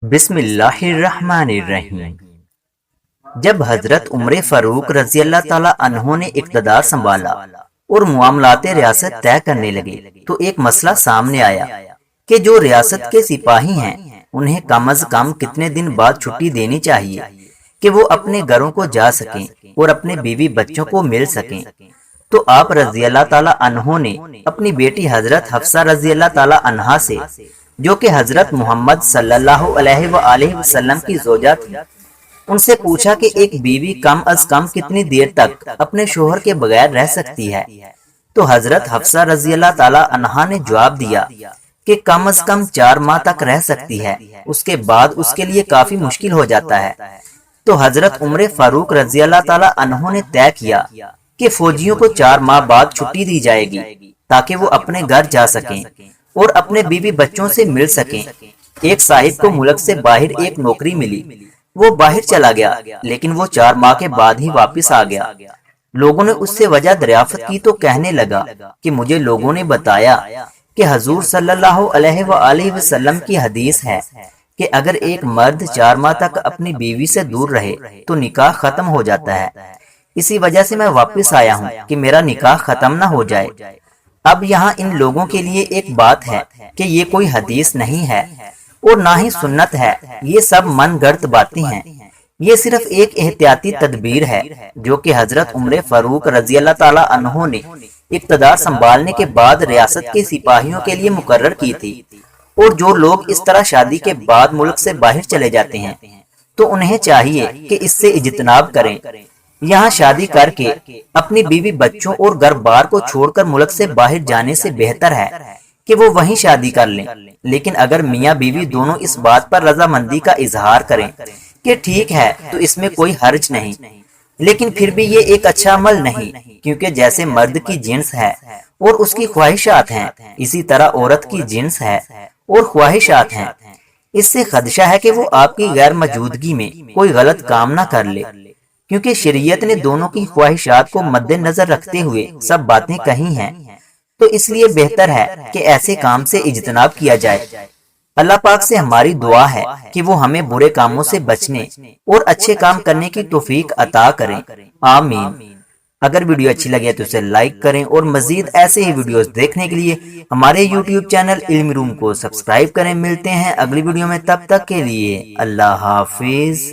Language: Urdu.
بسم اللہ الرحمن الرحیم۔ جب حضرت عمر فاروق رضی اللہ تعالیٰ عنہ نے اقتدار سنبھالا اور معاملات ریاست طے کرنے لگے تو ایک مسئلہ سامنے آیا کہ جو ریاست کے سپاہی ہیں انہیں کم از کم کتنے دن بعد چھٹی دینی چاہیے کہ وہ اپنے گھروں کو جا سکیں اور اپنے بیوی بچوں کو مل سکیں۔ تو آپ رضی اللہ تعالیٰ عنہ نے اپنی بیٹی حضرت حفصہ رضی اللہ تعالیٰ عنہا سے، جو کہ حضرت محمد صلی اللہ علیہ وآلہ وسلم کی زوجہ تھی، ان سے پوچھا کہ ایک بیوی کم از کم کتنی دیر تک اپنے شوہر کے بغیر رہ سکتی ہے۔ تو حضرت حفصہ رضی اللہ تعالیٰ عنہا نے جواب دیا کہ کم از کم 4 ماہ تک رہ سکتی ہے، اس کے بعد اس کے لیے کافی مشکل ہو جاتا ہے۔ تو حضرت عمر فاروق رضی اللہ تعالیٰ عنہ نے طے کیا کہ فوجیوں کو 4 ماہ بعد چھٹی دی جائے گی تاکہ وہ اپنے گھر جا سکیں اور اپنے بیوی بچوں سے مل سکیں۔ ایک صاحب کو ملک سے باہر ایک نوکری ملی، وہ باہر چلا گیا لیکن وہ 4 ماہ کے بعد ہی واپس آ گیا۔ لوگوں نے اس سے وجہ دریافت کی تو کہنے لگا کہ مجھے لوگوں نے بتایا کہ حضور صلی اللہ علیہ وآلہ وسلم کی حدیث ہے کہ اگر ایک مرد 4 ماہ تک اپنی بیوی سے دور رہے تو نکاح ختم ہو جاتا ہے، اسی وجہ سے میں واپس آیا ہوں کہ میرا نکاح ختم نہ ہو جائے۔ اب یہاں ان لوگوں کے لیے ایک بات ہے کہ یہ کوئی حدیث نہیں ہے اور نہ ہی سنت ہے، یہ سب من گڑت باتیں ہیں۔ یہ صرف ایک احتیاطی تدبیر ہے جو کہ حضرت عمر فاروق رضی اللہ تعالیٰ عنہ نے اقتدار سنبھالنے کے بعد ریاست کے سپاہیوں کے لیے مقرر کی تھی۔ اور جو لوگ اس طرح شادی کے بعد ملک سے باہر چلے جاتے ہیں تو انہیں چاہیے کہ اس سے اجتناب کریں۔ یہاں شادی کر کے اپنی بیوی بچوں اور گھر بار کو چھوڑ کر ملک سے باہر جانے سے بہتر ہے کہ وہ وہیں شادی کر لیں۔ لیکن اگر میاں بیوی دونوں اس بات پر رضامندی کا اظہار کریں کہ ٹھیک ہے تو اس میں کوئی حرج نہیں، لیکن پھر بھی یہ ایک اچھا عمل نہیں، کیونکہ جیسے مرد کی جنس ہے اور اس کی خواہشات ہیں، اسی طرح عورت کی جنس ہے اور خواہشات ہیں۔ اس سے خدشہ ہے کہ وہ آپ کی غیر موجودگی میں کوئی غلط کام نہ کر لے، کیونکہ شریعت نے دونوں کی خواہشات کو مد نظر رکھتے ہوئے سب باتیں کہی ہیں، تو اس لیے بہتر ہے کہ ایسے کام سے اجتناب کیا جائے۔ اللہ پاک سے ہماری دعا ہے کہ وہ ہمیں برے کاموں سے بچنے اور اچھے کام کرنے کی توفیق عطا کریں، آمین۔ اگر ویڈیو اچھی لگے تو اسے لائک کریں اور مزید ایسے ہی ویڈیوز دیکھنے کے لیے ہمارے یوٹیوب چینل علم روم کو سبسکرائب کریں۔ ملتے ہیں اگلی ویڈیو میں، تب تک کے لیے اللہ حافظ۔